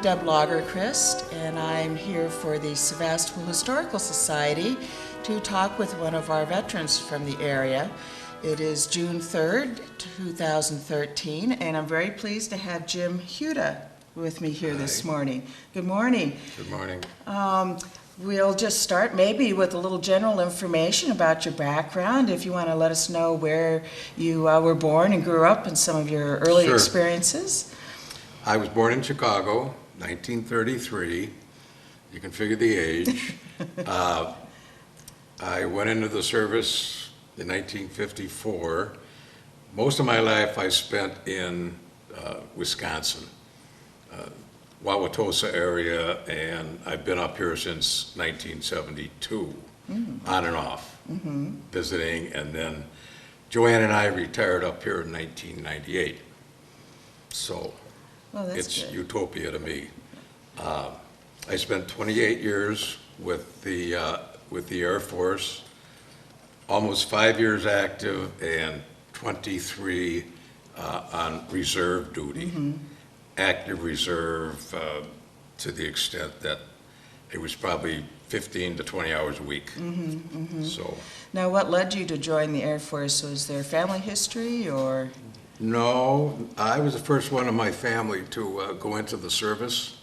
Deb Logerquist, and I'm here for the Sevastopol Historical Society to talk with one of our veterans from the area. It is June 3rd, 2013, and I'm very pleased to have Jim Huhta with me here this morning. Good morning. Good morning. We'll just start maybe with a little general information about your background, if you want to let us know where you were born and grew up and some of your early Sure. experiences. I was born in Chicago, 1933. You can figure the age. I went into the service in 1954. Most of my life I spent in Wisconsin, Wauwatosa area, and I've been up here since 1972, on and off, visiting, and then Joanne and I retired up here in 1998. So Well, that's it's good. utopia to me. I spent 28 years with the Air Force, almost 5 years active and 23 on reserve duty. Active reserve to the extent that it was probably 15 to 20 hours a week. So, Now, what led you to join the Air Force? Was there family history or? no, I was the first one in my family to go into the service.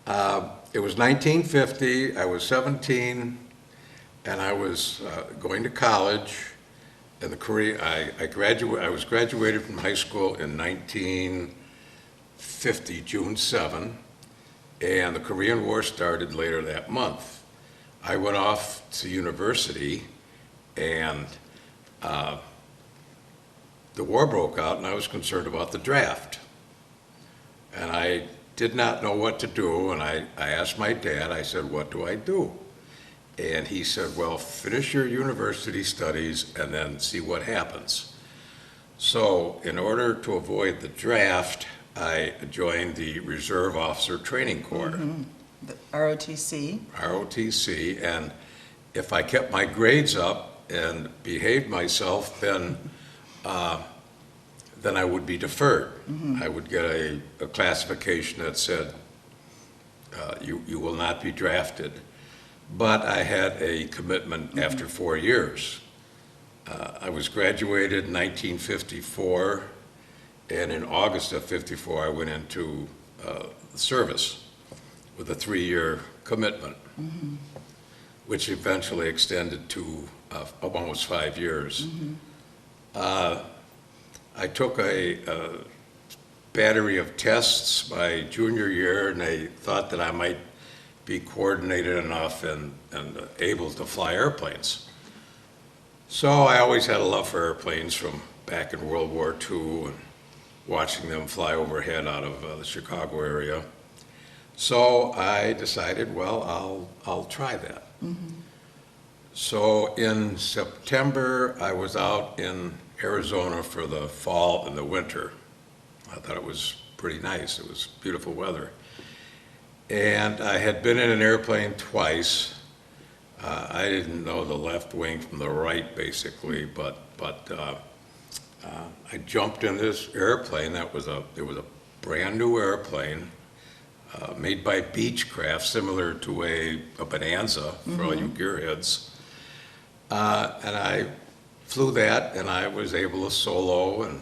It was 1950, I was 17, and I was going to college. And I was graduated from high school in 1950, June 7, and the Korean War started later that month. I went off to university, and the war broke out, and I was concerned about the draft. And I did not know what to do, and I asked my dad, I said, what do I do? And he said, well, finish your university studies and then see what happens. So in order to avoid the draft, I joined the Reserve Officer Training Corps, The ROTC? ROTC, and if I kept my grades up and behaved myself, then I would be deferred. I would get a classification that said, you will not be drafted. But I had a commitment after 4 years. I was graduated in 1954, and in August of 54, I went into service with a 3-year commitment, which eventually extended to almost 5 years. I took a battery of tests my junior year, and they thought that I might be coordinated enough and able to fly airplanes. So I always had a love for airplanes from back in World War II and watching them fly overhead out of the Chicago area. So I decided, well, I'll try that. So in September, I was out in Arizona for the fall and the winter. I thought it was pretty nice. It was beautiful weather. And I had been in an airplane twice. I didn't know the left wing from the right, basically, but I jumped in this airplane. It was a brand new airplane made by Beechcraft, similar to a Bonanza for all you gearheads. And I flew that, and I was able to solo in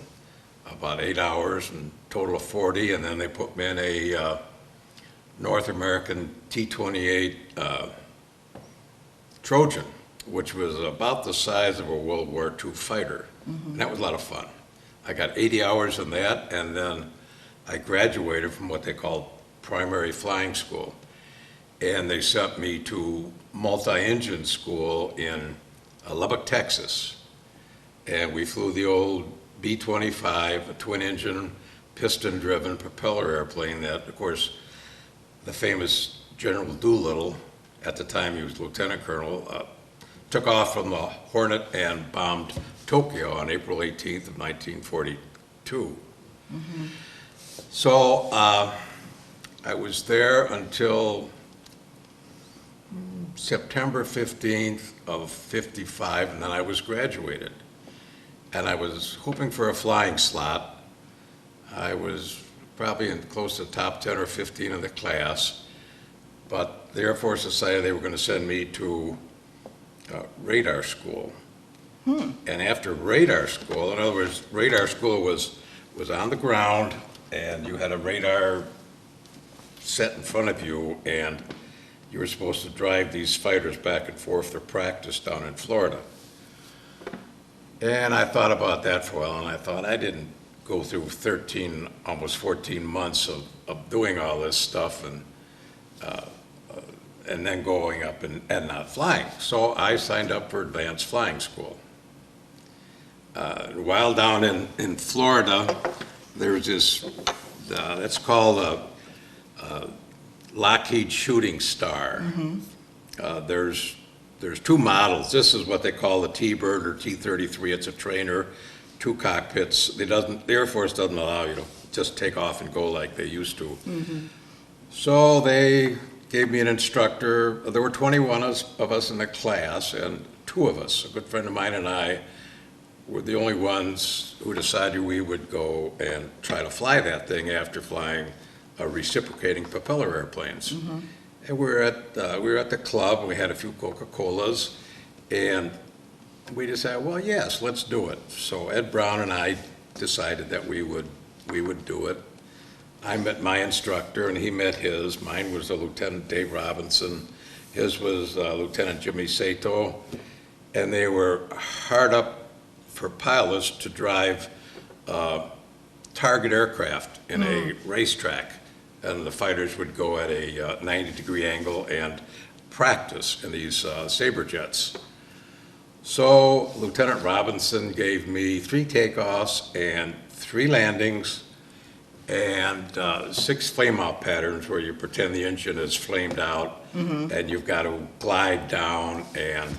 about 8 hours, and total of 40, and then they put me in a North American T-28 Trojan, which was about the size of a World War II fighter. And that was a lot of fun. I got 80 hours in that, and then I graduated from what they call primary flying school. And they sent me to multi-engine school in Lubbock, Texas. And we flew the old B-25, a twin-engine, piston-driven propeller airplane that, of course, the famous General Doolittle, at the time he was lieutenant colonel, took off from the Hornet and bombed Tokyo on April 18th of 1942. So I was there until September 15th of 55, and then I was graduated. And I was hoping for a flying slot. I was probably in close to top 10 or 15 of the class. But the Air Force decided they were going to send me to radar school. And after radar school, in other words, radar school was on the ground, and you had a radar set in front of you, and you were supposed to drive these fighters back and forth for practice down in Florida. And I thought about that for a while, and I thought I didn't go through 13, almost 14 months of doing all this stuff and then going up and not flying. So I signed up for advanced flying school. While down in Florida, there's this, it's called a Lockheed Shooting Star. There's two models. This is what they call the T-Bird or T-33. It's a trainer, two cockpits. The Air Force doesn't allow you to just take off and go like they used to. So they gave me an instructor. There were 21 of us in the class, and two of us, a good friend of mine and I, were the only ones who decided we would go and try to fly that thing after flying reciprocating propeller airplanes. And we were at the club, and we had a few Coca-Colas, and we decided, well, yes, let's do it. So Ed Brown and I decided that we would do it. I met my instructor, and he met his. Mine was Lieutenant Dave Robinson. His was Lieutenant Jimmy Sato, and they were hard up for pilots to drive target aircraft in a racetrack, and the fighters would go at a 90-degree angle and practice in these Sabre jets. So Lieutenant Robinson gave me 3 takeoffs and 3 landings and 6 flame-out patterns where you pretend the engine is flamed out, and you've got to glide down and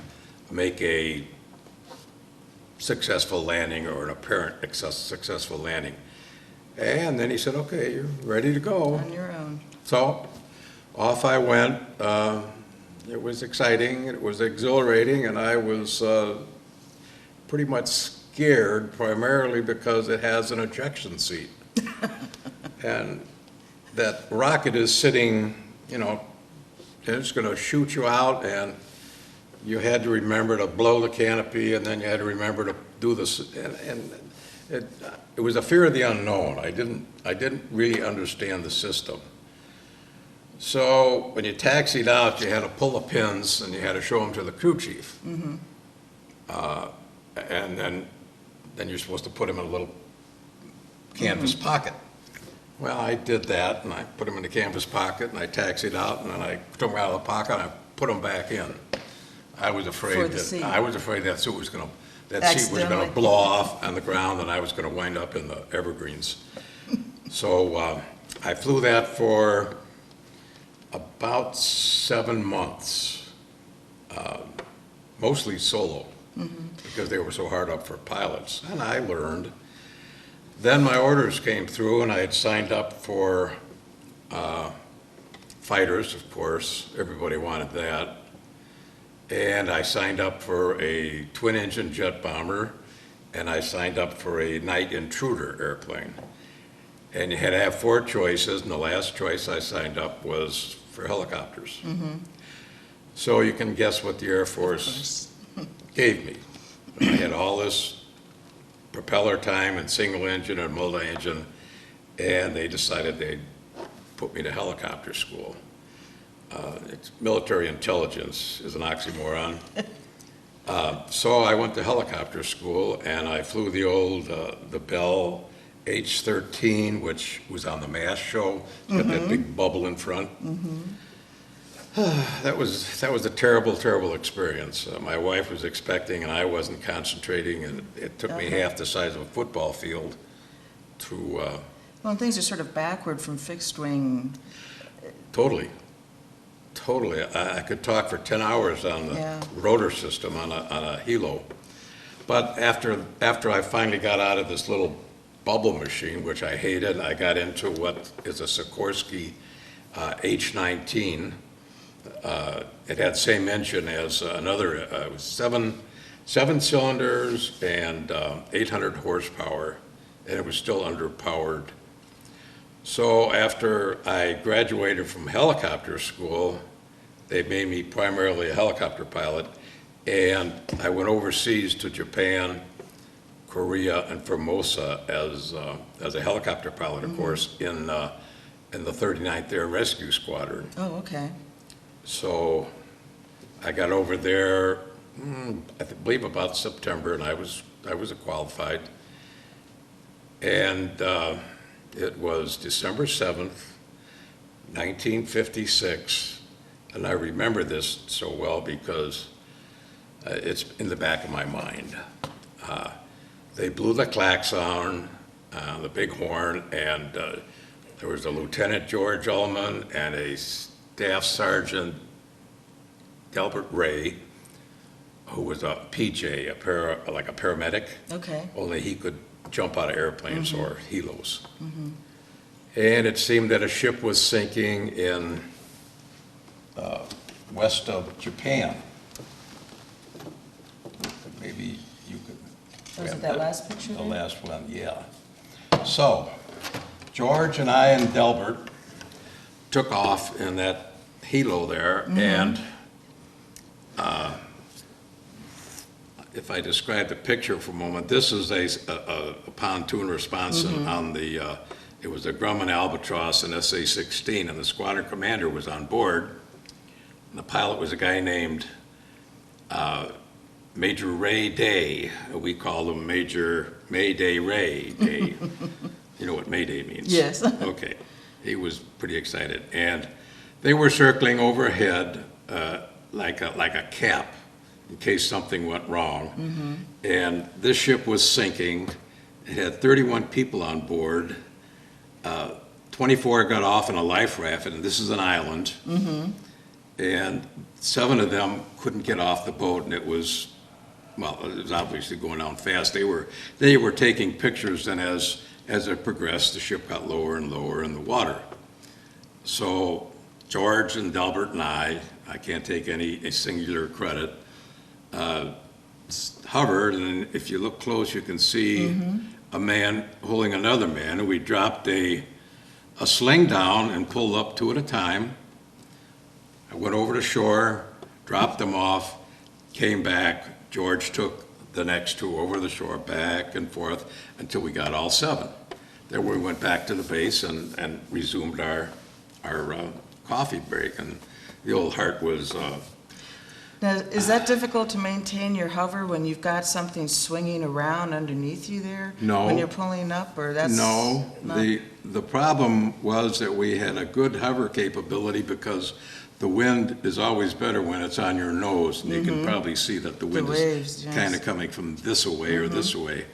make a successful landing or an apparent successful landing. And then he said, okay, you're ready to go. On your own. So off I went. It was exciting, it was exhilarating, and I was pretty much scared, primarily because it has an ejection seat. And that rocket is sitting, it's going to shoot you out, and you had to remember to blow the canopy, and then you had to remember to do this, and it was a fear of the unknown. I didn't really understand the system. So when you taxied out, you had to pull the pins, and you had to show them to the crew chief. And then you're supposed to put them in a little canvas pocket. Well, I did that, and I put them in the canvas pocket, and I taxied out, and then I took them out of the pocket, and I put them back in. I was afraid that seat was going to blow off on the ground, and I was going to wind up in the Evergreens. So I flew that for about 7 months, mostly solo, because they were so hard up for pilots, and I learned. Then my orders came through, and I had signed up for fighters, of course. Everybody wanted that. And I signed up for a twin-engine jet bomber, and I signed up for a night intruder airplane. And you had to have 4 choices, and the last choice I signed up was for helicopters. So you can guess what the Air Force gave me. I had all this propeller time and single engine and multi-engine, and they decided they'd put me to helicopter school. It's military intelligence is an oxymoron. So I went to helicopter school, and I flew the old, the Bell H-13, which was on the MASH show. It's got that big bubble in front. That was a terrible, terrible experience. My wife was expecting, and I wasn't concentrating, and it took me half the size of a football field to... Well, things are sort of backward from fixed wing. Totally. I could talk for 10 hours on the rotor system on a helo. But after I finally got out of this little bubble machine, which I hated, I got into what is a Sikorsky H-19. It had the same engine as another, it was seven cylinders and 800 horsepower, and it was still underpowered. So after I graduated from helicopter school, they made me primarily a helicopter pilot, and I went overseas to Japan, Korea, and Formosa as a helicopter pilot, of course, in the 39th Air Rescue Squadron. Oh, okay. So I got over there, I believe about September, and I was qualified. And it was December 7th, 1956, and I remember this so well because it's in the back of my mind. They blew the klaxon, the big horn, and there was a Lieutenant George Ullman and a Staff Sergeant Delbert Ray, who was a PJ, like a paramedic. Okay. Only he could jump out of airplanes or helos. And it seemed that a ship was sinking in west of Japan. Maybe you could. Was it that last picture The there? last one, yeah. So, George and I and Delbert took off in that helo there, and if I describe the picture for a moment, this is a pontoon response on the, it was a Grumman Albatross and SA-16, and the squadron commander was on board, and the pilot was a guy named Major Ray Day. We called him Major Mayday Ray Day. You know what Mayday means? Yes. Okay. He was pretty excited. And they were circling overhead like a cap in case something went wrong. And this ship was sinking. It had 31 people on board. 24 got off in a life raft, and this is an island. And 7 of them couldn't get off the boat, and it was obviously going down fast. They were taking pictures, and as it progressed, the ship got lower and lower in the water. So George and Delbert and I can't take any singular credit, hovered, and if you look close, you can see a man holding another man, and we dropped a sling down and pulled up 2 at a time. I went over to shore, dropped them off, came back. George took the next 2 over the shore, back and forth, until we got all 7. Then we went back to the base and resumed our coffee break, and the old heart was... Now, is that difficult to maintain your hover when you've got something swinging around underneath you there? No. When you're pulling up, or that's... No, not- the problem was that we had a good hover capability because the wind is always better when it's on your nose, and you can probably see that the wind waves, is yes. kind of coming from this away or this away.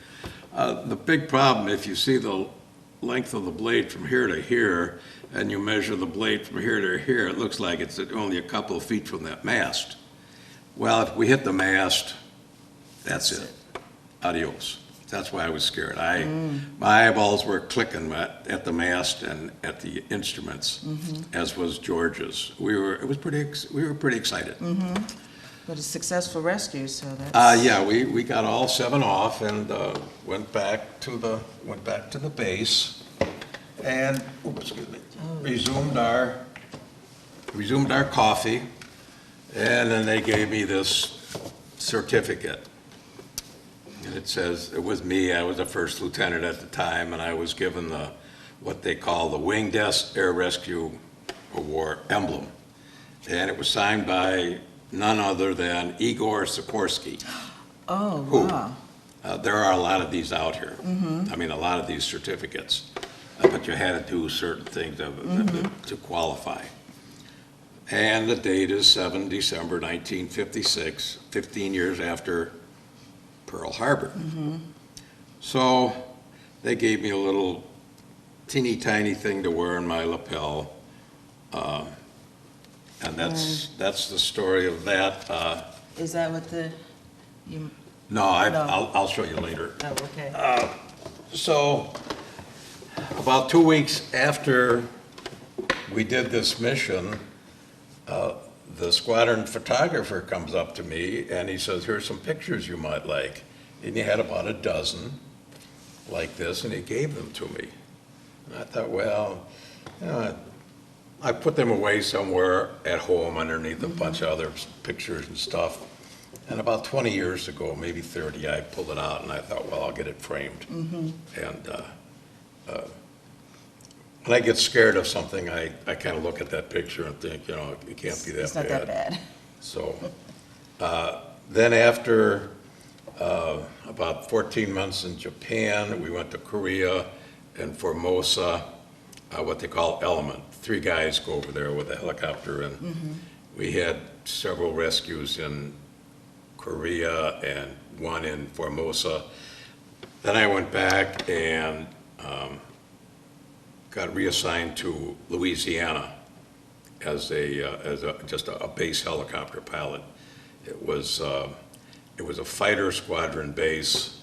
The big problem, if you see the length of the blade from here to here, and you measure the blade from here to here, it looks like it's only a couple of feet from that mast. Well, if we hit the mast, that's it. Adios. That's why I was scared. My eyeballs were clicking at the mast and at the instruments, as was George's. We were pretty excited. But a successful rescue, so that's... Yeah, we got all 7 off and went back to the base and resumed our coffee, and then they gave me this certificate. And it says, it was me, I was a first lieutenant at the time, and I was given what they call the Winged Air Rescue Award emblem. And it was signed by none other than Igor Sikorsky. Oh, Who, wow. there are a lot of these out here. I mean, a lot of these certificates. But you had to do certain things to qualify. And the date is 7 December 1956, 15 years after Pearl Harbor. So they gave me a little teeny tiny thing to wear in my lapel. And that's the story of that. Is that what you... No, I'll show you later. Oh, okay. So about 2 weeks after we did this mission, the squadron photographer comes up to me and he says, here's some pictures you might like. And he had about a dozen like this, and he gave them to me. And I thought, well, you know, I put them away somewhere at home underneath a bunch of other pictures and stuff. And about 20 years ago, maybe 30, I pulled it out and I thought, well, I'll get it framed. And when I get scared of something, I kind of look at that picture and think, you know, it can't be that bad. It's not that bad. So then after about 14 months in Japan, we went to Korea and Formosa, what they call Element. 3 guys go over there with a helicopter, and we had several rescues in Korea and one in Formosa. Then I went back and got reassigned to Louisiana as just a base helicopter pilot. It was a fighter squadron base,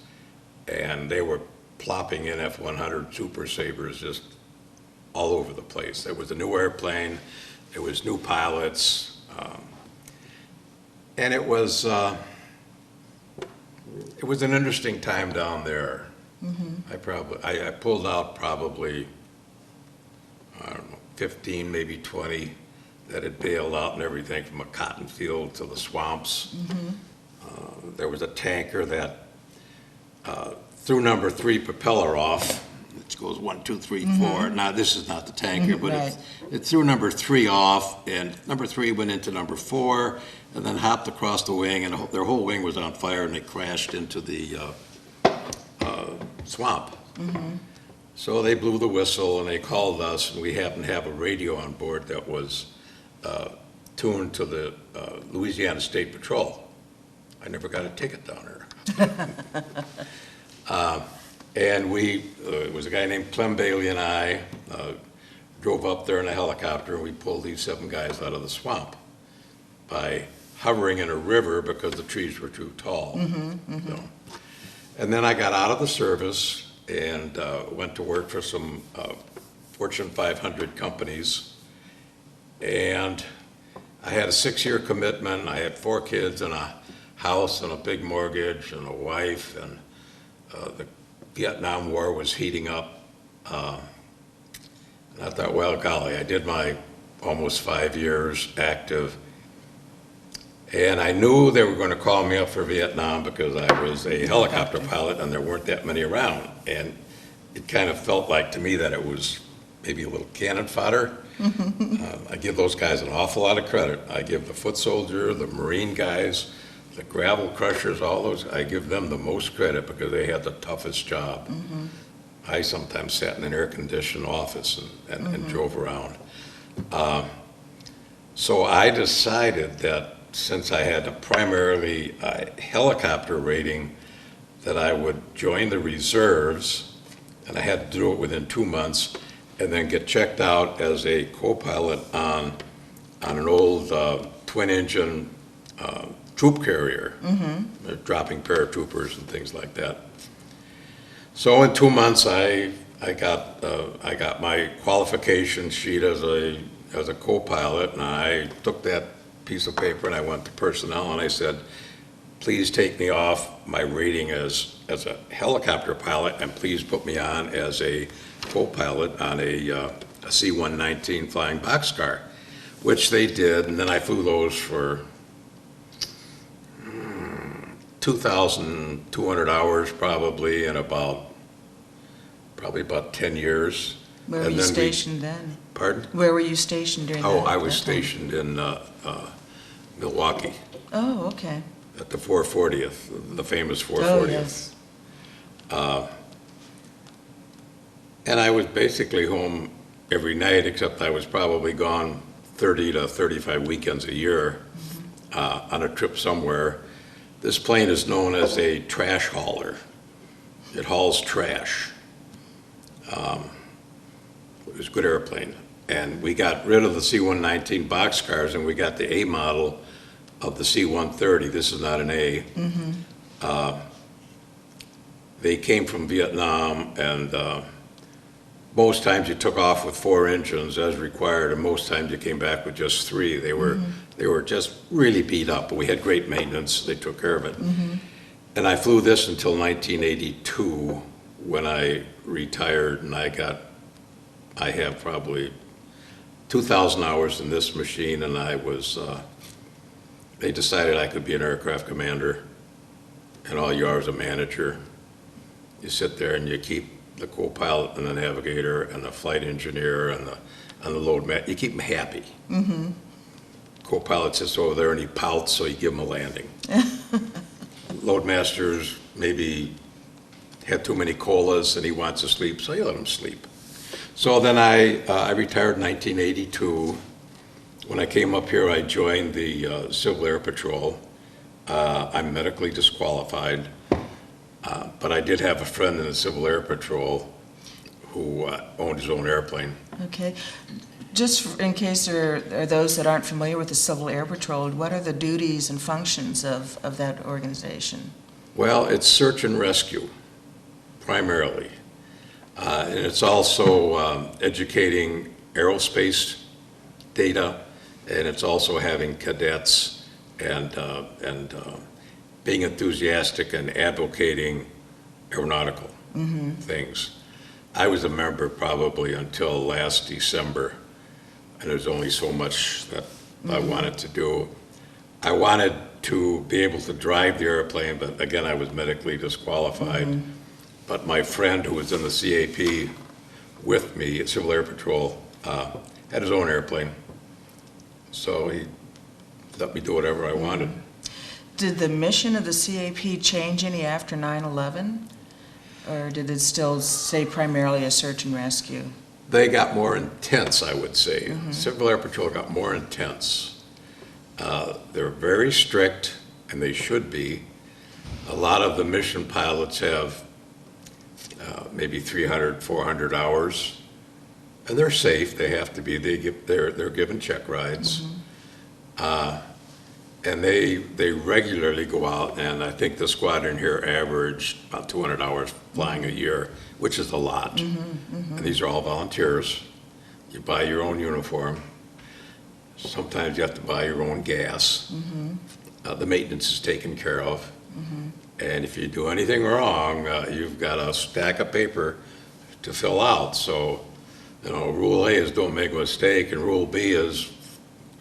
and they were plopping in F-100 Super Sabres just all over the place. There was a new airplane, there was new pilots, and it was an interesting time down there. I pulled out probably, I don't know, 15, maybe 20 that had bailed out and everything from a cotton field to the swamps. There was a tanker that threw number 3 propeller off. It goes 1, 2, 3, 4. Now this is not the tanker, but Right. it threw number 3 off, and number 3 went into number 4, and then hopped across the wing, and their whole wing was on fire, and they crashed into the swamp. So they blew the whistle, and they called us, and we happened to have a radio on board that was tuned to the Louisiana State Patrol. I never got a ticket down there. And it was a guy named Clem Bailey and I drove up there in a helicopter, and we pulled these 7 guys out of the swamp by hovering in a river because the trees were too tall. So, and then I got out of the service and went to work for some Fortune 500 companies. And I had a 6-year commitment. I had 4 kids and a house and a big mortgage and a wife, and the Vietnam War was heating up. And I thought, well, golly, I did my almost 5 years active. And I knew they were going to call me up for Vietnam because I was a helicopter pilot and there weren't that many around. And it kind of felt like to me that it was maybe a little cannon fodder. I give those guys an awful lot of credit. I give the foot soldier, the Marine guys, the gravel crushers, all those, I give them the most credit because they had the toughest job. I sometimes sat in an air-conditioned office and drove around. So I decided that since I had a primarily helicopter rating, that I would join the reserves, and I had to do it within 2 months, and then get checked out as a co-pilot on an old twin-engine troop carrier, dropping paratroopers and things like that. So in 2 months, I got my qualification sheet as a co-pilot, and I took that piece of paper and I went to personnel and I said, please take me off my rating as a helicopter pilot, and please put me on as a co-pilot on a C-119 flying boxcar, which they did, and then I flew those for 2,200 hours probably in about 10 years. Where were you stationed then? Pardon? Where were you stationed during that? Oh, I was that time? stationed in Milwaukee Oh, okay. at the 440th, the famous 440th. Oh, yes. And I was basically home every night, except I was probably gone 30 to 35 weekends a year on a trip somewhere. This plane is known as a trash hauler. It hauls trash. It was a good airplane. And we got rid of the C-119 boxcars, and we got the A model of the C-130. This is not an A. They came from Vietnam, and most times you took off with 4 engines as required, and most times you came back with just 3. They were just really beat up, but we had great maintenance. They took care of it. And I flew this until 1982, when I retired and I got I have probably 2,000 hours in this machine, and they decided I could be an aircraft commander, and all you are is a manager. You sit there and you keep the co-pilot and the navigator and the flight engineer and the load man, you keep them happy. Mm-hmm. Co-pilot sits over there and he pouts, so you give him a landing. Loadmasters maybe had too many colas and he wants to sleep, so you let him sleep. So then I retired in 1982. When I came up here, I joined the Civil Air Patrol. I'm medically disqualified, but I did have a friend in the Civil Air Patrol who owned his own airplane. Okay. Just in case there are those that aren't familiar with the Civil Air Patrol, what are the duties and functions of that organization? Well, it's search and rescue, primarily. And it's also educating aerospace data, and it's also having cadets and being enthusiastic and advocating aeronautical things. I was a member probably until last December, and there's only so much that I wanted to do. I wanted to be able to drive the airplane, but again, I was medically disqualified. But my friend who was in the CAP with me at Civil Air Patrol had his own airplane, so he let me do whatever I wanted. Did the mission of the CAP change any after 9/11? Or did it still stay primarily a search and rescue? They got more intense, I would say. Civil Air Patrol got more intense. They're very strict, and they should be. A lot of the mission pilots have maybe 300, 400 hours, and they're safe. They have to be. They're given check rides. And they regularly go out, and I think the squadron here averaged about 200 hours flying a year, which is a lot. And these are all volunteers. You buy your own uniform. Sometimes you have to buy your own gas. The maintenance is taken care of. And if you do anything wrong, you've got a stack of paper to fill out. So, Rule A is don't make a mistake, and Rule B is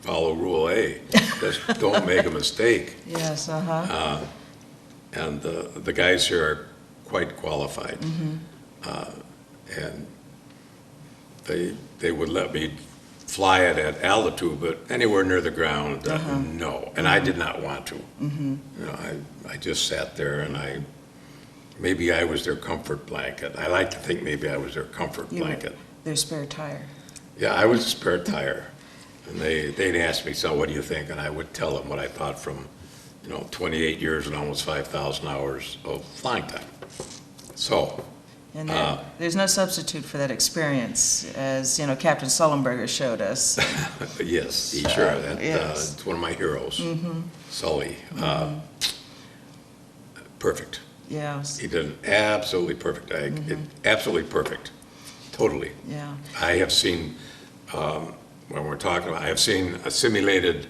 follow Rule A. Just don't make a mistake. Yes, And the guys here are quite qualified. And they would let me fly it at altitude, but anywhere near the ground, no. And I did not want to. I just sat there, and maybe I was their comfort blanket. I like to think maybe I was their comfort blanket. Their spare tire. Yeah, I was a spare tire. And they'd ask me, so what do you think? And I would tell them what I thought from, 28 years and almost 5,000 hours of flying time. So. And there's no substitute for that experience, as, Captain Sullenberger showed us. Yes, he sure. It's one of my heroes, Sully. Perfect. Yeah. He did an absolutely perfect absolutely perfect. Totally. Yeah. I have seen, when we're talking about, I have seen simulated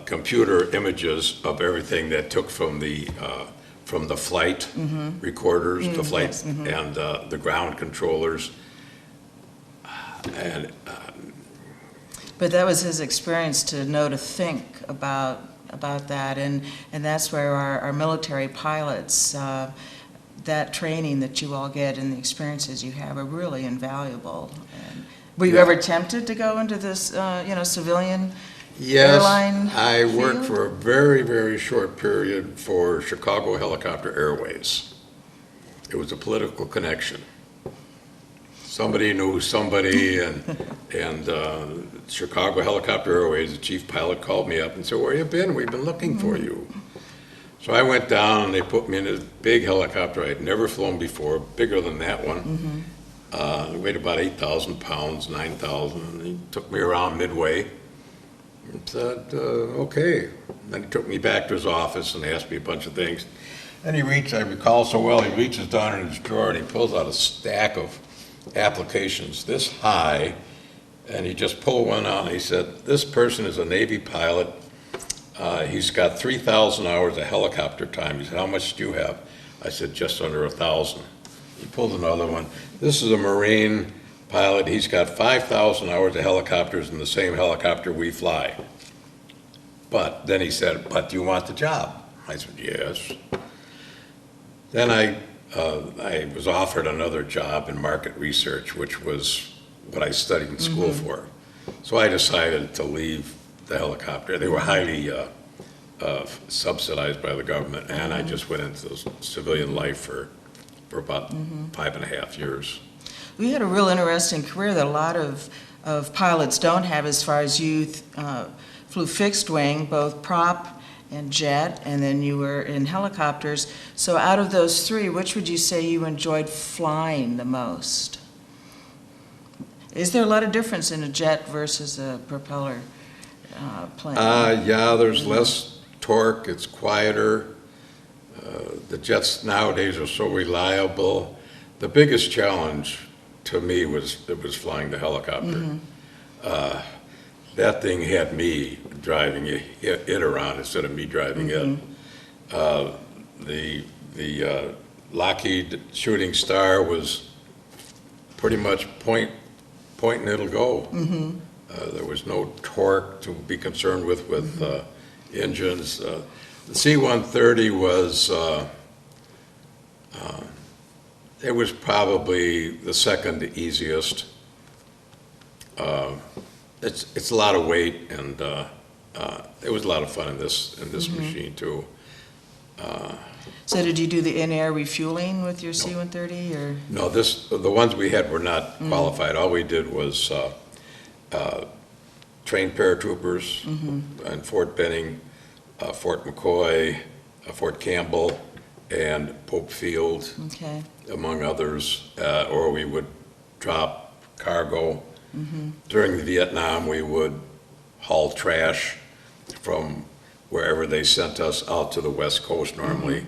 computer images of everything that took from the flight recorders, the flight and the ground controllers, and. But that was his experience to know to think about that, and that's where our military pilots, that training that you all get and the experiences you have are really invaluable. And were you ever tempted to go into this, civilian airline? Yes, I worked for a very, very short period for Chicago Helicopter Airways. It was a political connection. Somebody knew somebody, and Chicago Helicopter Airways, the chief pilot called me up and said, "Where you been? We've been looking for you." So I went down, and they put me in this big helicopter I had never flown before, bigger than that one. It weighed about 8,000 pounds, 9,000, and he took me around Midway and said, okay. Then he took me back to his office and asked me a bunch of things. Then I recall so well, he reaches down in his drawer and he pulls out a stack of applications this high, and he just pulled one out and he said, "This person is a Navy pilot. He's got 3,000 hours of helicopter time." He said, "How much do you have?" I said, "Just under 1,000. He pulled another one. "This is a Marine. pilot. He's got 5,000 hours of helicopters in the same helicopter we fly. But then he said, but do you want the job? I said, yes. Then I was offered another job in market research, which was what I studied in school for. So I decided to leave the helicopter. They were highly subsidized by the government, and I just went into civilian life for about 5.5 years. We had a real interesting career that a lot of pilots don't have as far as you flew fixed wing, both prop and jet, and then you were in helicopters. So out of those three, which would you say you enjoyed flying the most? Is there a lot of difference in a jet versus a propeller plane? Yeah, there's less torque, it's quieter. The jets nowadays are so reliable. The biggest challenge to me was flying the helicopter. That thing had me driving it around instead of me driving it. The Lockheed Shooting Star was pretty much point and it'll go. There was no torque to be concerned with engines. The C-130 was it was probably the second easiest. It's a lot of weight, and it was a lot of fun in this machine too. So did you do the in-air refueling with your C-130, or? No, the ones we had were not qualified. All we did was train paratroopers in Fort Benning, Fort McCoy, Fort Campbell, and Pope Field, among others. Or we would drop cargo. During the Vietnam, we would haul trash from wherever they sent us out to the West Coast normally,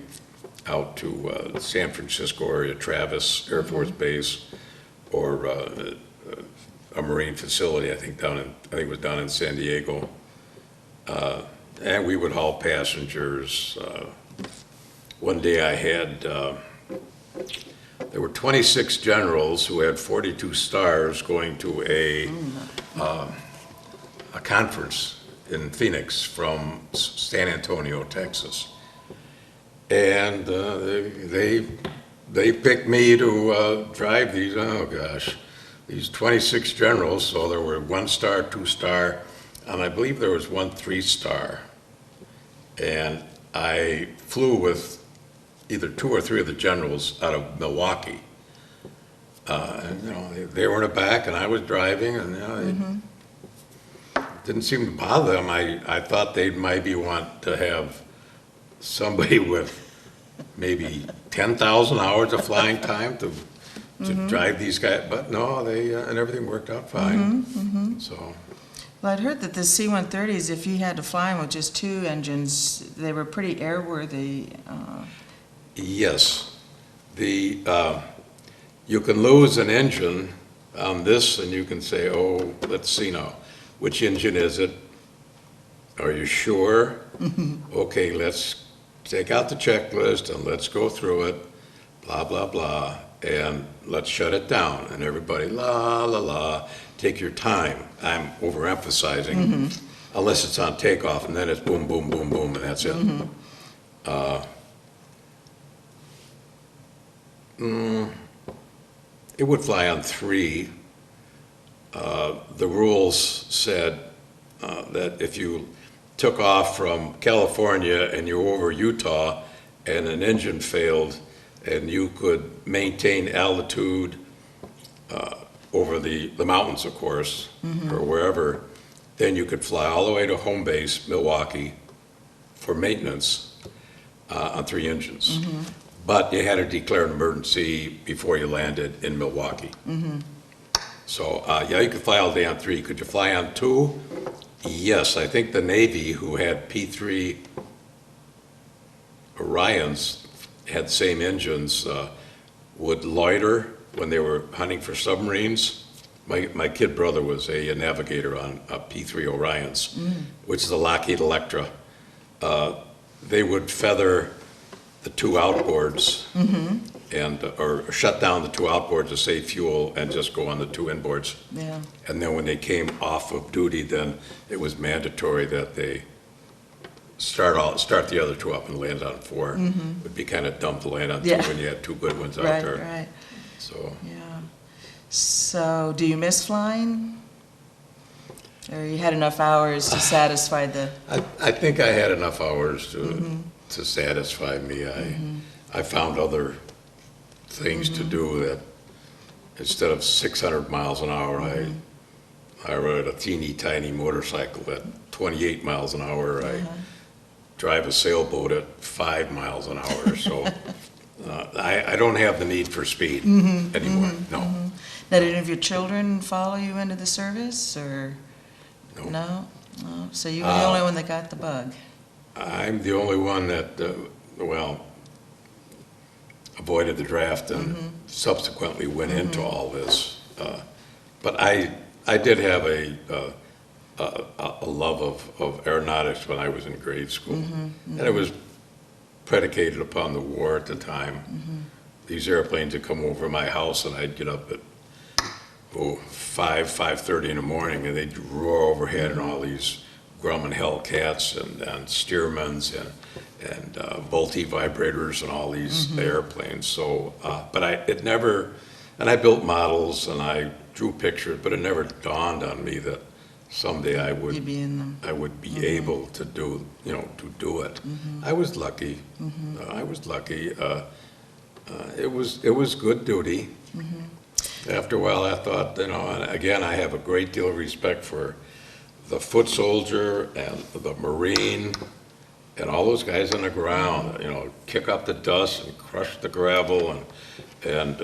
out to San Francisco area, Travis Air Force Base, or a Marine facility, I think it was down in San Diego. And we would haul passengers. One day I had, there were 26 generals who had 42 stars going to a conference in Phoenix from San Antonio, Texas. And they picked me to drive these, these 26 generals. So there were 1-star, 2-star, and I believe there was 1 3-star. And I flew with either 2 or 3 of the generals out of Milwaukee. And they were in the back and I was driving, and it didn't seem to bother them. I thought they'd maybe want to have somebody with maybe 10,000 hours of flying time to drive these guys, but no, they and everything worked out fine. So. Well, I'd heard that the C-130s, if you had to fly them with just 2 engines, they were pretty airworthy. Yes. You can lose an engine on this, and you can say, oh, let's see now. Which engine is it? Are you sure? Okay, let's take out the checklist and let's go through it, blah, blah, blah, and let's shut it down. And everybody, la, la, la, take your time. I'm overemphasizing, unless it's on takeoff, and then it's boom, boom, boom, boom, and that's it. It would fly on 3. The rules said that if you took off from California and you were over Utah and an engine failed and you could maintain altitude over the mountains, of course, or wherever, then you could fly all the way to home base, Milwaukee, for maintenance on 3 engines. But you had to declare an emergency before you landed in Milwaukee. So, yeah, you could fly all day on 3. Could you fly on 2? Yes, I think the Navy, who had P-3 Orions, had the same engines, would loiter when they were hunting for submarines. My kid brother was a navigator on P-3 Orions, which is a Lockheed Electra. They would feather the 2 outboards and or shut down the two outboards to save fuel and just go on the two inboards. Yeah. And then when they came off of duty, then it was mandatory that they start the other two up and land on four. Would be kind of dumb to land on two Yeah. when you had two good ones out Right, there. right. So Yeah. So, do you miss flying? Or you had enough hours to satisfy the... I think I had enough hours to satisfy me. I found other things to do that instead of 600 miles an hour, I rode a teeny tiny motorcycle at 28 miles an hour. I drive a sailboat at 5 miles an hour. So I don't have the need for speed anymore. No. Now, did any of your children follow you into the service, or? No. No? No? So you were the only one that got the bug? I'm the only one that, avoided the draft and subsequently went into all this. But I did have a love of aeronautics when I was in grade school. And it was predicated upon the war at the time. These airplanes would come over my house and I'd get up at 5:30 in the morning, and they'd roar overhead, and all these Grumman Hellcats and Stearmans and Vultee vibrators and all these airplanes. So, but I built models and I drew pictures, but it never dawned on me that someday I would You'd be in them. I would be able to do it. I was lucky. I was lucky. It was good duty. After a while, I thought, and again, I have a great deal of respect for the foot soldier and the Marine and all those guys on the ground, kick up the dust and crush the gravel, and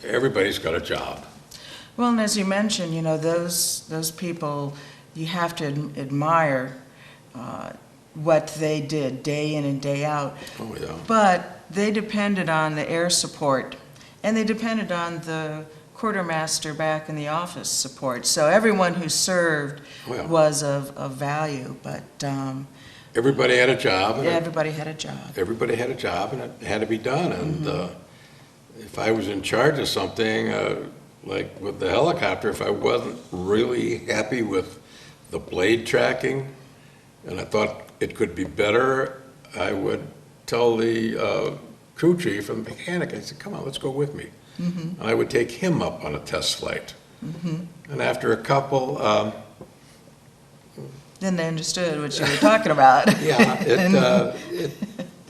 everybody's got a job. Well, and as you mentioned, those people, you have to admire what they did day in and day out. Oh, yeah. But they depended on the air support, and they depended on the quartermaster back in the office support. So everyone who served was of value, but Everybody had a job. everybody had a job. Everybody had a job, and it had to be done. And if I was in charge of something, like with the helicopter, if I wasn't really happy with the blade tracking, and I thought it could be better, I would tell the crew chief and the mechanic, I said, come on, let's go with me. And I would take him up on a test flight. And after a couple, Then they understood what you were talking about.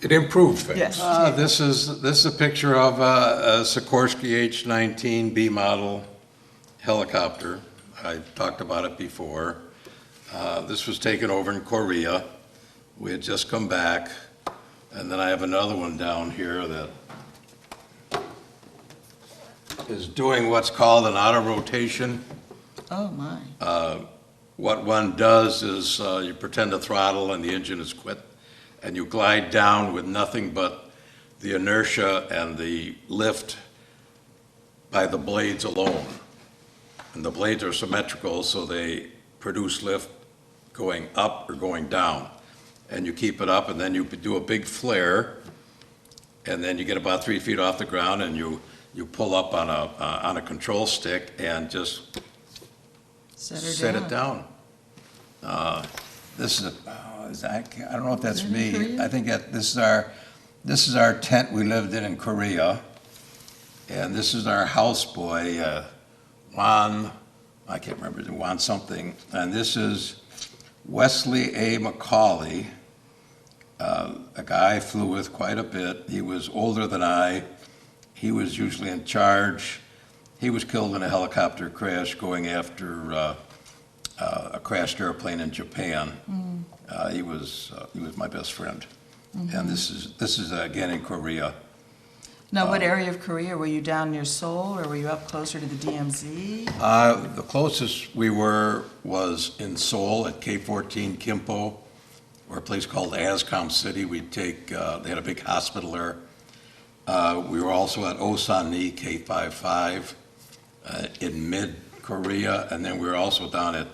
it improved things. Yes. This is a picture of a Sikorsky H-19 B model helicopter. I talked about it before. This was taken over in Korea. We had just come back, and then I have another one down here that is doing what's called an auto rotation. Oh, my. What one does is you pretend to throttle and the engine is quit, and you glide down with nothing but the inertia and the lift by the blades alone. And the blades are symmetrical, so they produce lift going up or going down. And you keep it up, and then you do a big flare, and then you get about 3 feet off the ground, and you pull up on a control stick and just set it down. This is I don't know if that's me. I think that this is our tent we lived in Korea, and this is our houseboy Juan. I can't remember, Juan something. And this is Wesley A. McCauley, a guy I flew with quite a bit. He was older than I. He was usually in charge. He was killed in a helicopter crash going after a crashed airplane in Japan. He was my best friend. And this is again in Korea. Now, what area of Korea? Were you down near Seoul, or were you up closer to the DMZ? The closest we were was in Seoul at K-14 Kimpo, or a place called Ascom City. We'd take, they had a big hospital there. We were also at Osan-ni K-55 in mid-Korea, and then we were also down at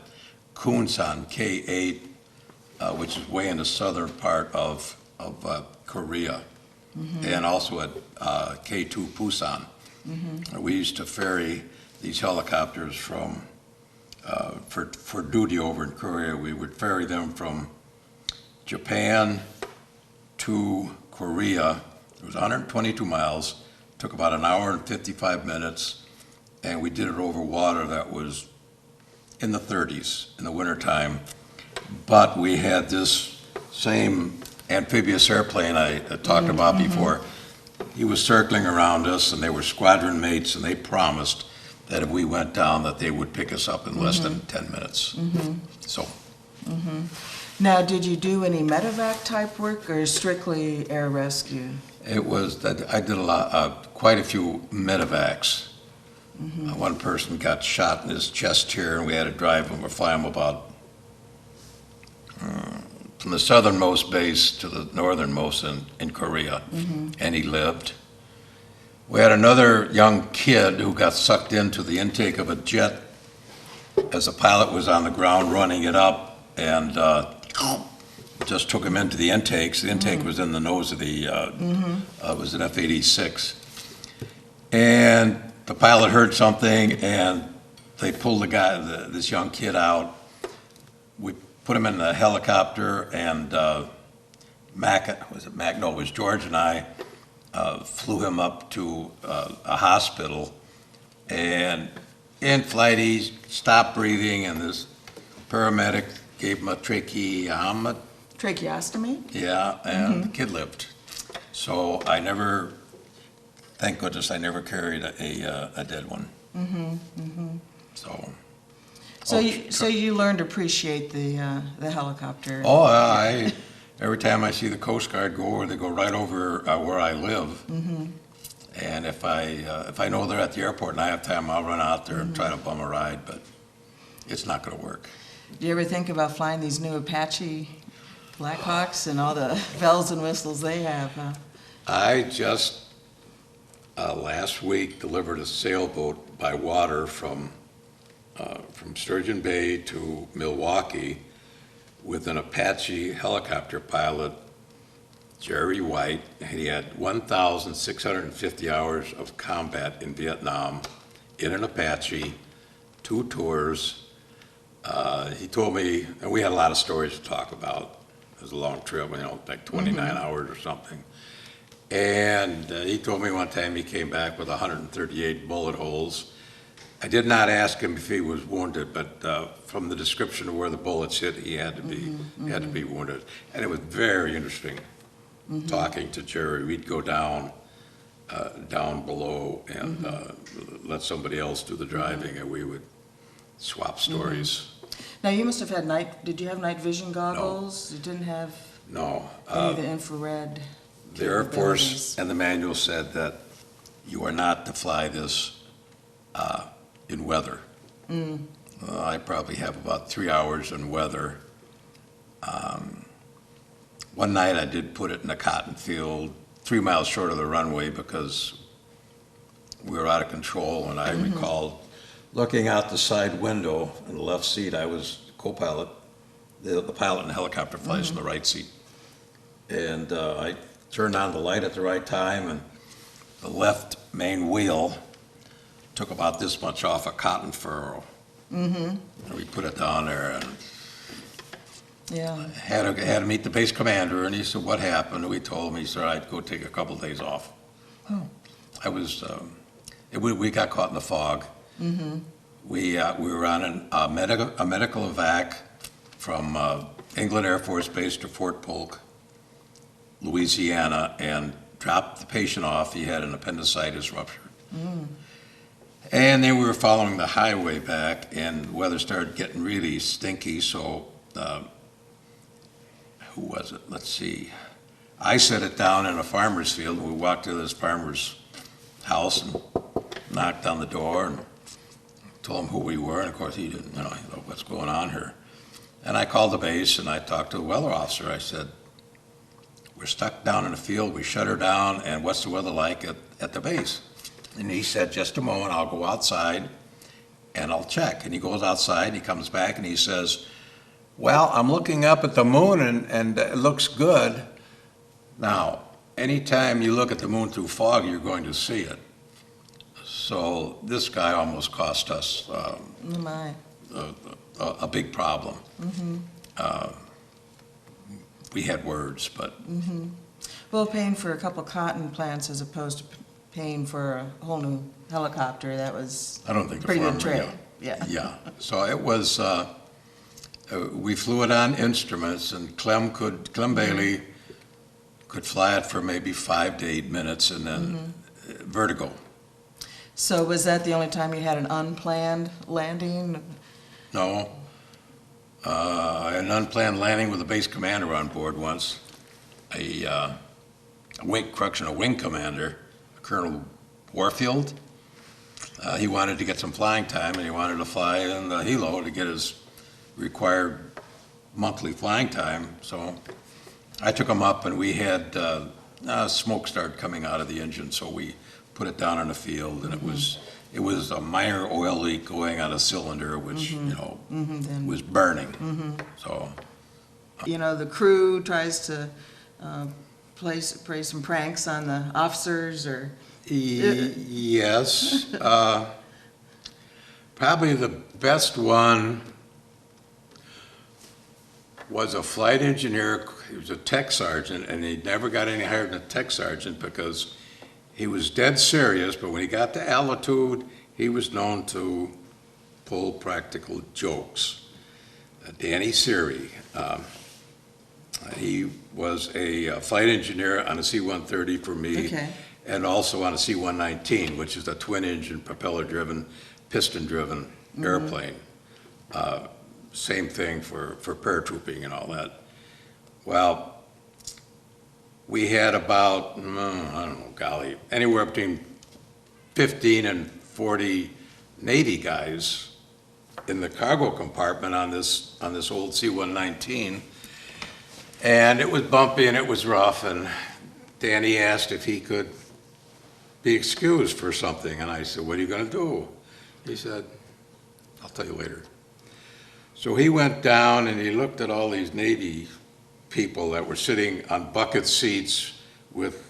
Kunsan K-8, which is way in the southern part of Korea. and also at K2 Busan. We used to ferry these helicopters from, for duty over in Korea. We would ferry them from Japan to Korea. It was 122 miles, took about an hour and 55 minutes, and we did it over water that was in the 30s in the wintertime. But we had this same amphibious airplane I talked about before. He was circling around us, and they were squadron mates, and they promised that if we went down, that they would pick us up in less than 10 minutes. So, Now, did you do any medevac type work or strictly air rescue? it was that I did a lot, quite a few medevacs. One person got shot in his chest here, and we had to drive him or fly him about from the southernmost base to the northernmost in Korea, and he lived. We had another young kid who got sucked into the intake of a jet as a pilot was on the ground running it up, and just took him into the intakes. The intake was in the nose of the, it was an F-86. And the pilot heard something, and they pulled the guy, this young kid out. We put him in the helicopter, and it was George and I flew him up to a hospital, and in flight he stopped breathing, and this paramedic gave him a tracheotomy. Tracheostomy? Yeah, and the kid lived. So thank goodness I never carried a dead one. So you learned to appreciate the helicopter. Oh, every time I see the Coast Guard go over, they go right over where I live. And if I know they're at the airport and I have time, I'll run out there and try to bum a ride, but it's not going to work. Do you ever think about flying these new Apache Blackhawks and all the bells and whistles they have? Huh? I just last week delivered a sailboat by water from Sturgeon Bay to Milwaukee with an Apache helicopter pilot, Jerry White. He had 1,650 hours of combat in Vietnam in an Apache, 2 tours. He told me, and we had a lot of stories to talk about. It was a long trip, like 29 hours or something. And he told me one time he came back with 138 bullet holes. I did not ask him if he was wounded, but from the description of where the bullets hit, he had to be wounded. And it was very interesting talking to Jerry. We'd go down below and let somebody else do the driving, and we would swap stories. Now, you must have had did you have night vision goggles? You didn't have No. any of the infrared The Air Force capabilities? and the manual said that you are not to fly this in weather. I probably have about 3 hours in weather. One night I did put it in a cotton field 3 miles short of the runway because we were out of control, and I recalled looking out the side window in the left seat. I was co-pilot. The pilot in the helicopter flies in the right seat. And I turned on the light at the right time, and the left main wheel took about this much off a cotton furrow. And we put it down there, and Yeah. had to meet the base commander, and he said, "What happened?" And we told him. He said, "I'd go take a couple of days off." Oh. I was, we got caught in the fog. We were on a medical evac from England Air Force Base to Fort Polk, Louisiana, and dropped the patient off. He had an appendicitis rupture. And then we were following the highway back, and the weather started getting really stinky, so who was it? Let's see. I set it down in a farmer's field. We walked to this farmer's house and knocked on the door and told him who we were, and of course he didn't, know what's going on here. And I called the base, and I talked to the weather officer. I said, "We're stuck down in the field. We shut her down, and what's the weather like at the base?" And he said, "Just a moment, I'll go outside and I'll check." And he goes outside, he comes back, and he says, "Well, I'm looking up at the moon, and it looks good." Now, anytime you look at the moon through fog, you're going to see it. So this guy almost cost us Oh, my. a big problem. We had words, but Well, paying for a couple cotton plants as opposed to paying for a whole new helicopter, that was I don't think the pretty good farmer, trade. Yeah. yeah. So it was, we flew it on instruments, and Clem Bailey could fly it for maybe 5 to 8 minutes, and then vertigo. So was that the only time you had an unplanned landing? No. An unplanned landing with a base commander on board once. A wing commander, Colonel Warfield. He wanted to get some flying time, and he wanted to fly in the helo to get his required monthly flying time. So I took him up, and we had smoke started coming out of the engine, so we put it down on the field, and it was a minor oil leak going on a cylinder, which was burning. So The crew tries to play some pranks on the officers, or yes, probably the best one was a flight engineer. He was a tech sergeant, and he never got any higher than a tech sergeant because he was dead serious, but when he got to altitude, he was known to pull practical jokes. Danny Seary, he was a flight engineer on a C-130 for me, Okay. and also on a C-119, which is a twin-engine, propeller-driven, piston-driven airplane. Same thing for paratrooping and all that. Well, we had about, I don't know, golly, anywhere between 15 and 40 Navy guys in the cargo compartment on this old C-119. And it was bumpy and it was rough, and Danny asked if he could be excused for something, and I said, "What are you going to do?" He said, "I'll tell you later." So he went down and he looked at all these Navy people that were sitting on bucket seats with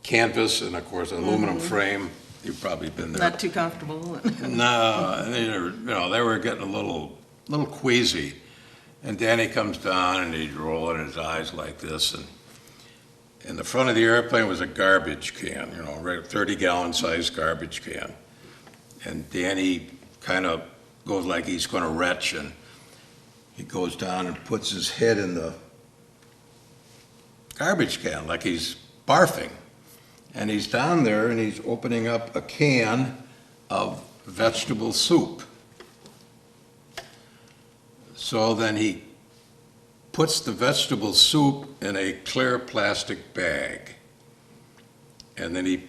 canvas and, of course, an aluminum frame. You've probably been there. not too comfortable. No, they were getting a little queasy. And Danny comes down and he's rolling his eyes like this. And in the front of the airplane was a garbage can, a 30-gallon sized garbage can. And Danny kind of goes like he's going to retch, and he goes down and puts his head in the garbage can like he's barfing. And he's down there and he's opening up a can of vegetable soup. So then he puts the vegetable soup in a clear plastic bag. And then he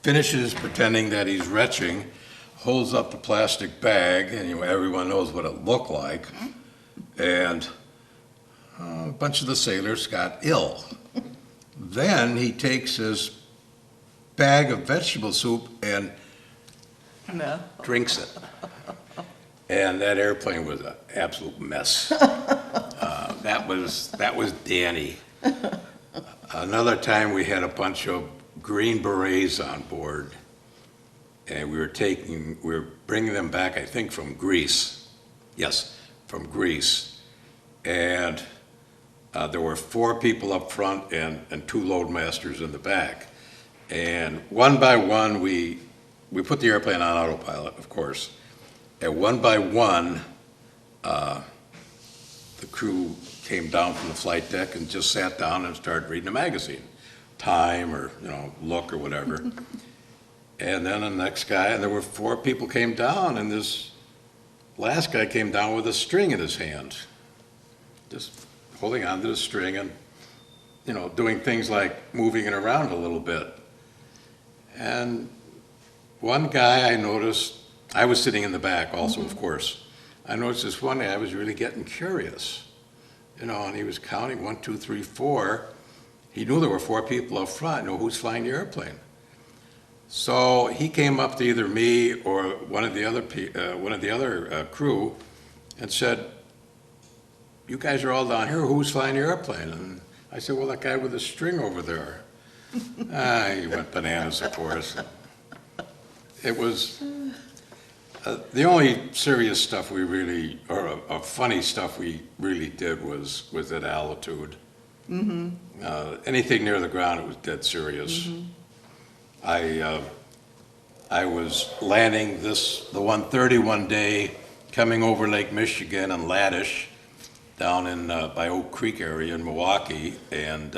finishes pretending that he's retching, holds up the plastic bag, and everyone knows what it looked like. And a bunch of the sailors got ill. Then he takes his bag of vegetable soup and No. drinks it. And that airplane was an absolute mess. That was Danny. Another time we had a bunch of Green Berets on board, and we were bringing them back, I think, from Greece. Yes, from Greece. And there were 4 people up front and 2 loadmasters in the back. And one by one, we put the airplane on autopilot, of course. And one by one, the crew came down from the flight deck and just sat down and started reading a magazine, Time or Look or whatever. And then the next guy, and there were 4 people came down, and this last guy came down with a string in his hand, just holding on to the string and doing things like moving it around a little bit. And one guy I noticed, I was sitting in the back also, of course. I noticed this one guy was really getting curious, and he was counting 1, 2, 3, 4. He knew there were 4 people up front. Who's flying the airplane? So he came up to either me or one of the other crew and said, "You guys are all down here. Who's flying the airplane?" And I said, well, that guy with the string over there. He went bananas, of course. It was, the only serious stuff we really, or funny stuff we really did was at altitude. Anything near the ground, it was dead serious. I was landing the 130 one day, coming over Lake Michigan and Laddish, down in by Oak Creek area in Milwaukee, and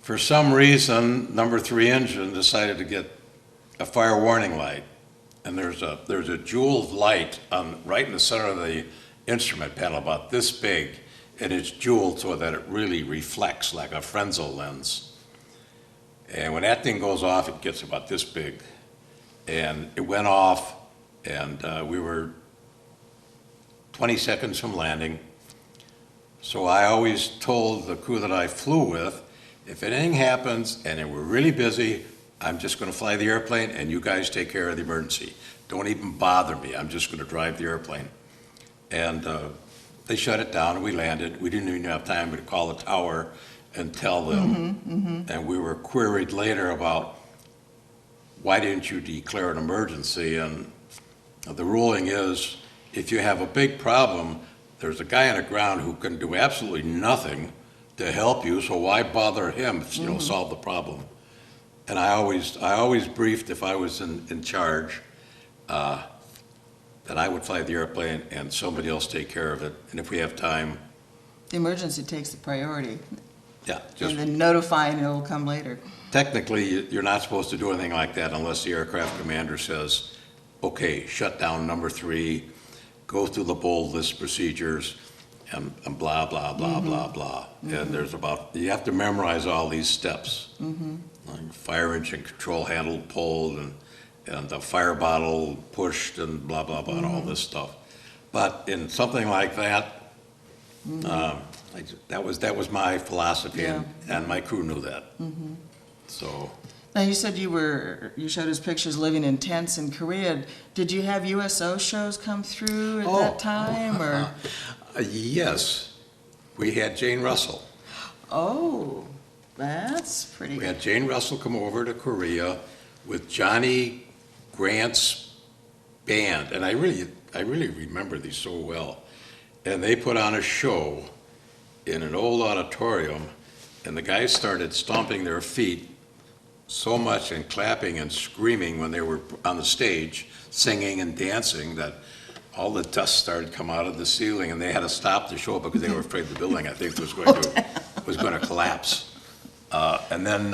for some reason, number 3 engine decided to get a fire warning light, and there's a jeweled light right in the center of the instrument panel, about this big, and it's jeweled so that it really reflects like a Fresnel lens. And when that thing goes off, it gets about this big. And it went off, and we were 20 seconds from landing. So I always told the crew that I flew with, if anything happens and we're really busy, I'm just going to fly the airplane and you guys take care of the emergency. Don't even bother me. I'm just going to drive the airplane. And they shut it down and we landed. We didn't even have time to call the tower and tell them. And we were queried later about, why didn't you declare an emergency? And the ruling is, if you have a big problem, there's a guy on the ground who can do absolutely nothing to help you, so why bother him to solve the problem? And I always briefed, if I was in charge, that I would fly the airplane and somebody else take care of it. And if we have time, The emergency takes the priority, yeah, and just then notifying it will come later. technically, you're not supposed to do anything like that unless the aircraft commander says, okay, shut down number 3, go through the bold list procedures, and blah, blah, blah, blah, blah. And there's you have to memorize all these steps. Like fire engine control handle pulled, and the fire bottle pushed, and blah, blah, blah, and all this stuff. But in something like that, that was my philosophy, Yeah. and my crew knew that. So, Now, you said you showed us pictures living in tents in Korea. Did you have USO shows come through at that time, or? yes, we had Jane Russell. Oh, that's pretty We good. had Jane Russell come over to Korea with Johnny Grant's band, and I really remember these so well. And they put on a show in an old auditorium, and the guys started stomping their feet so much and clapping and screaming when they were on the stage, singing and dancing, that all the dust started to come out of the ceiling, and they had to stop the show because they were afraid the building, I think, was going to collapse. And then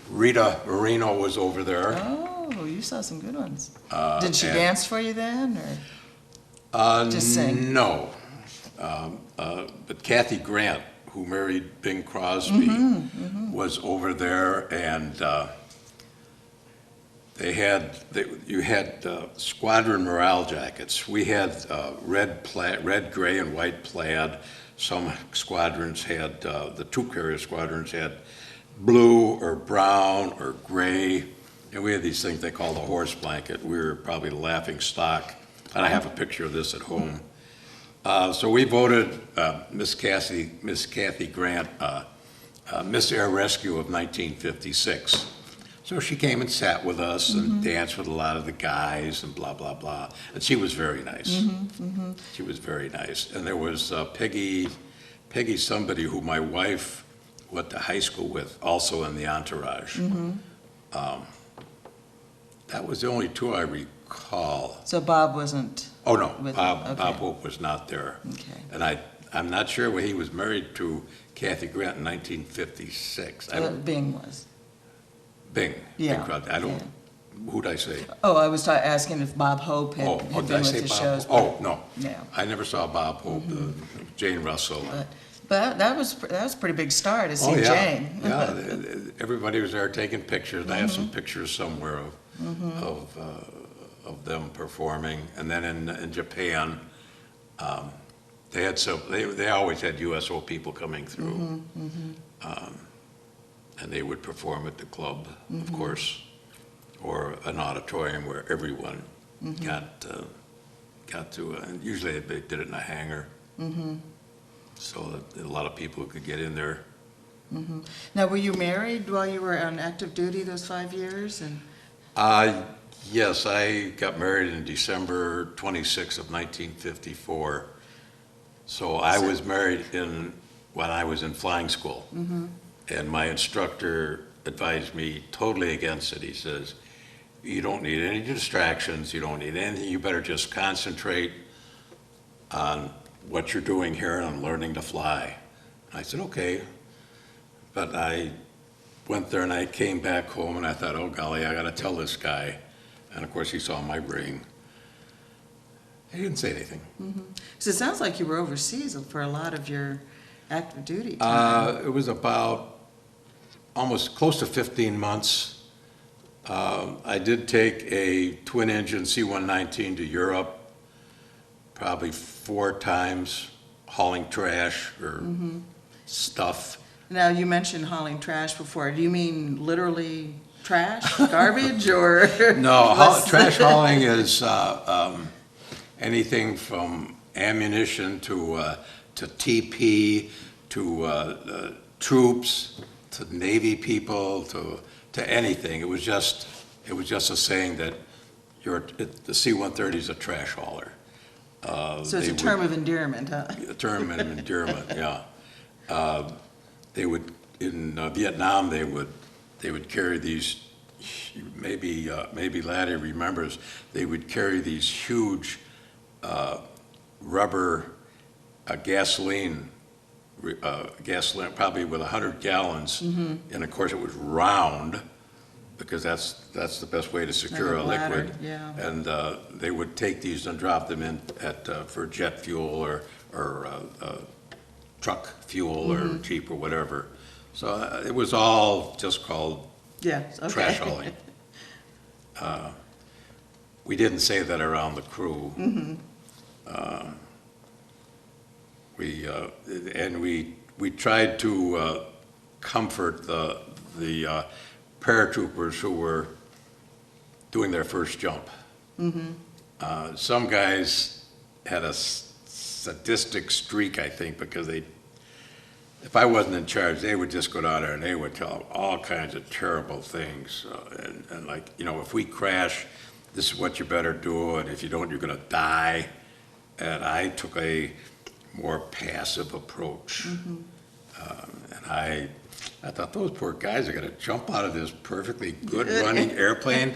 Rita Moreno was over there. Oh, you saw some good ones. Uh, Did she and- dance for you then, or? Just sing. No. But Kathy Grant, who married Bing Crosby, was over there, and you had squadron morale jackets. We had red, gray, and white plaid. Some squadrons had, the troop carrier squadrons had blue or brown or gray, and we had these things they called a horse blanket. We were probably the laughing stock, and I have a picture of this at home. So we voted Miss Kathy Grant Miss Air Rescue of 1956. So she came and sat with us and danced with a lot of the guys and blah, blah, blah. And she was very nice. She was very nice. And there was Peggy somebody who my wife went to high school with, also in the entourage. That was the only two I recall. So Bob wasn't? Oh, no, With- Bob okay. Hope was not there. Okay. And I'm not sure when he was married to Kathy Grant in 1956. I don't, Bing was. Bing. Yeah, Bing Crosby. I don't, who'd I say? Oh, I was asking if Bob Hope had Oh, had did been I with say the Bob? shows. Oh, no. Yeah. I never saw Bob Hope, Jane Russell. But that was a pretty big star to see Oh, yeah. Jane. Yeah, everybody was there taking pictures. And I have some pictures somewhere of them performing. And then in Japan, they always had USO people coming through. And they would perform at the club, of course, or an auditorium where everyone got to, and usually they did it in a hangar. so that a lot of people could get in there. Now, were you married while you were on active duty those 5 years? And Yes, I got married in December 26th of 1954. So I was married when I was in flying school. And my instructor advised me totally against it. He says, you don't need any distractions, you don't need anything, you better just concentrate on what you're doing here and on learning to fly. I said, okay. But I went there and I came back home and I thought, oh golly, I gotta tell this guy. And of course he saw my ring. He didn't say anything. So it sounds like you were overseas for a lot of your active duty time. It was about almost close to 15 months. I did take a twin-engine C-119 to Europe, probably 4 times, hauling trash or stuff. Now, you mentioned hauling trash before. Do you mean literally trash, garbage, or? No, trash hauling is anything from ammunition to TP, to troops, to Navy people, to anything. It was just a saying that the C-130 is a trash hauler. So it's a term of endearment, huh? A term of endearment, yeah. They would, in Vietnam, they would carry these, maybe Laddie remembers, they would carry these huge rubber gasoline, probably with 100 gallons. And of course it was round, because that's the best way to secure a liquid. Yeah. And they would take these and drop them in for jet fuel or truck fuel or Jeep or whatever. So it was all just called trash hauling. We didn't say that around the crew. We tried to comfort the paratroopers who were doing their first jump. Some guys had a sadistic streak, I think, because if I wasn't in charge, they would just go down there and they would tell them all kinds of terrible things. And like, if we crash, this is what you better do, and if you don't, you're gonna die. And I took a more passive approach. And I thought, those poor guys are gonna jump out of this perfectly good running airplane.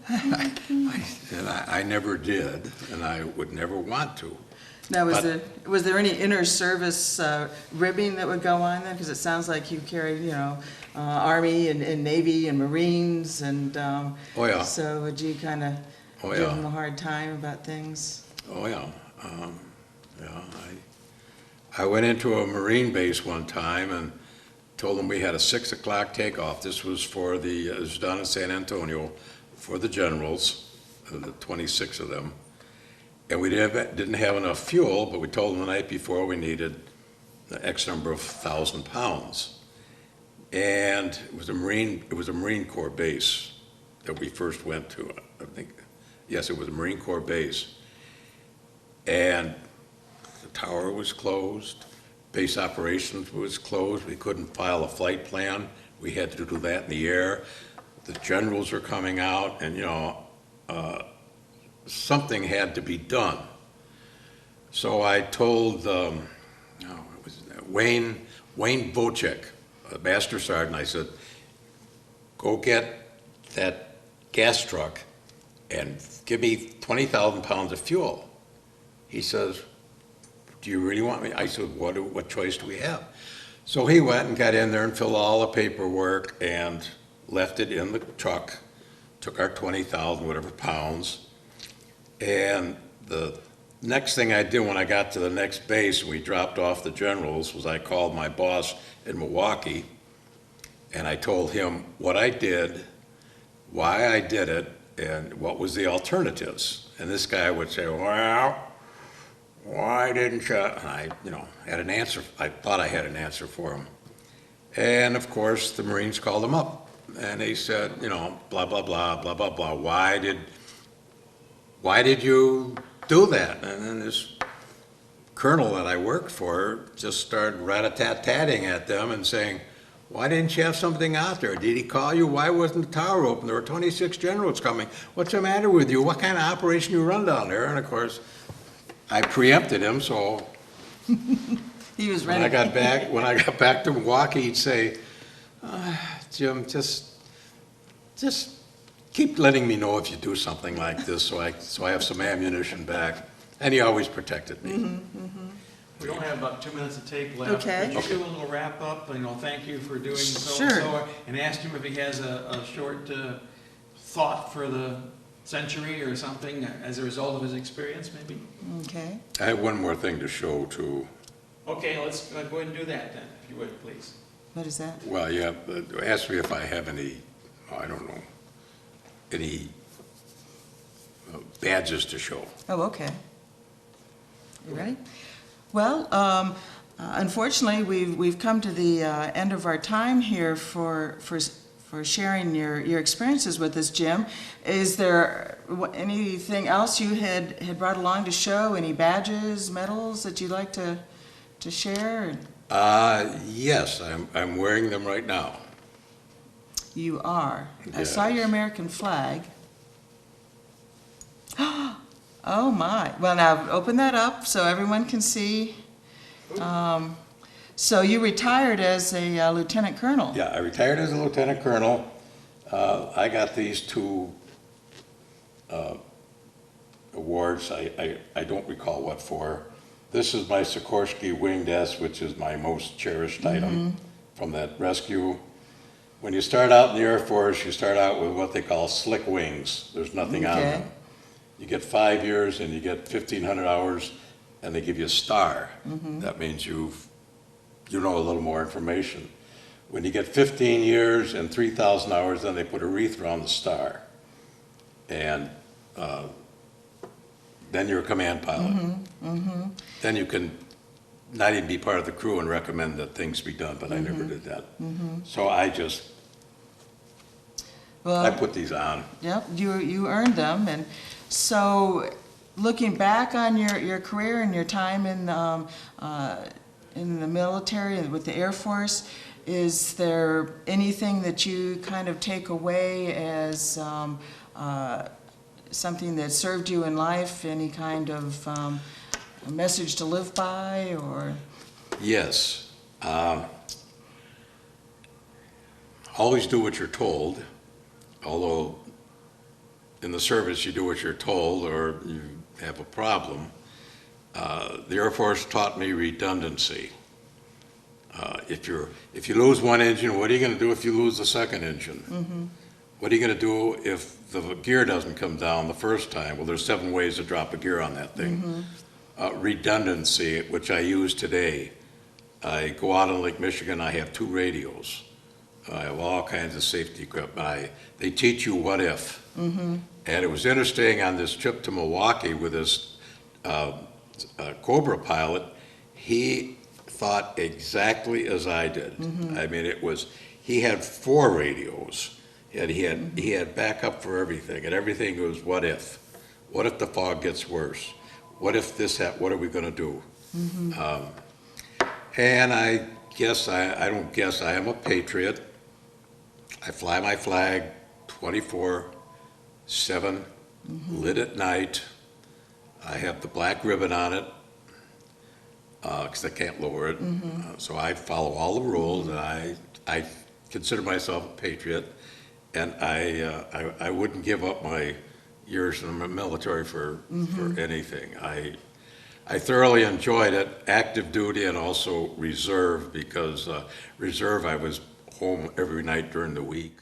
And I never did, and I would never want to. Now, was there any inter-service ribbing that would go on then? Because it sounds like you carried, Army and Navy and Marines, and Oh, yeah. so would you kind of give them a hard time about things? Oh, yeah. I went into a Marine base one time and told them we had a 6 o'clock takeoff. This was it was down in San Antonio for the generals, the 26 of them. And we didn't have enough fuel, but we told them the night before we needed X number of 1,000 pounds. And it was a Marine Corps base that we first went to. I think, yes, it was a Marine Corps base. And the tower was closed, base operations was closed, we couldn't file a flight plan, we had to do that in the air. The generals were coming out, and something had to be done. So I told Wayne Vocek, a master sergeant, I said, go get that gas truck and give me 20,000 pounds of fuel. He says, do you really want me? I said, what choice do we have? So he went and got in there and filled all the paperwork and left it in the truck, took our 20,000 whatever pounds. And the next thing I did when I got to the next base and we dropped off the generals was I called my boss in Milwaukee and I told him what I did, why I did it, and what was the alternatives. And this guy would say, well, why didn't you? And I, had an answer. I thought I had an answer for him. And of course, the Marines called him up and they said, blah, blah, blah, blah, blah, blah. Why did you do that? And then this colonel that I worked for just started rat-a-tat-tatting at them and saying, why didn't you have something out there? Did he call you? Why wasn't the tower open? There were 26 generals coming. What's the matter with you? What kind of operation you run down there? And of course, I preempted him, so He was when ready. when I got back to Milwaukee, he'd say, Jim, just keep letting me know if you do something like this so I have some ammunition back. And he always protected me. We only have about 2 minutes to take left. Okay. Could you do a little wrap up, thank you for doing so Sure. and so, and ask him if he has a short thought for the century or something as a result of his experience, maybe? Okay. I have one more thing to show too. Okay, let's go ahead and do that then, if you would, please. What is that? Well, yeah, ask me if I have any, I don't know, any badges to show. Oh, okay. You ready? Well, unfortunately, we've come to the end of our time here for sharing your experiences with us, Jim. Is there anything else you had brought along to show? Any badges, medals that you'd like to share? Yes, I'm wearing them right now. You are. I Yes. saw your American flag. Oh, my. Well, now, open that up so everyone can see. So you retired as a lieutenant colonel? Yeah, I retired as a lieutenant colonel. I got these two awards. I don't recall what for. This is my Sikorsky Winged S, which is my most cherished item from that rescue. When you start out in the Air Force, you start out with what they call slick wings. There's nothing on Okay. them. You get 5 years and you get 1,500 hours, and they give you a star. That means you know a little more information. When you get 15 years and 3,000 hours, then they put a wreath around the star. And then you're a command pilot. Then you can not even be part of the crew and recommend that things be done, but I never did that. So I Well, put these on. yep, you earned them. And so, looking back on your career and your time in the military and with the Air Force, is there anything that you kind of take away as something that served you in life? Any kind of a message to live by, or? Yes. Always do what you're told, although in the service you do what you're told or you have a problem. The Air Force taught me redundancy. If you lose one engine, what are you going to do if you lose the second engine? What are you going to do if the gear doesn't come down the first time? Well, there's 7 ways to drop a gear on that thing. Redundancy, which I use today. I go out on Lake Michigan, I have 2 radios. I have all kinds of safety equipment. They teach you what if. And it was interesting on this trip to Milwaukee with this Cobra pilot, he thought exactly as I did. I mean, he had 4 radios, and he had backup for everything, and everything was what if. What if the fog gets worse? What if this happens? What are we going to do? And I guess, I don't guess, I am a patriot. I fly my flag 24/7, lit at night. I have the black ribbon on it, because I can't lower it. So I follow all the rules, and I consider myself a patriot, and I wouldn't give up my years in the military for anything. I thoroughly enjoyed it, active duty and also reserve, because reserve I was home every night during the week.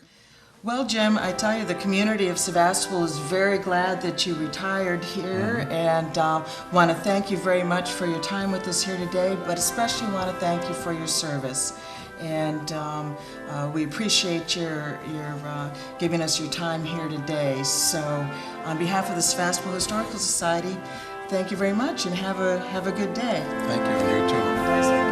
Well, Jim, I tell you, the community of Sevastopol is very glad that you retired here, and want to thank you very much for your time with us here today, but especially want to thank you for your service. And we appreciate your giving us your time here today. So, on behalf of the Sevastopol Historical Society, thank you very much, and have a good day. Thank you, and you too.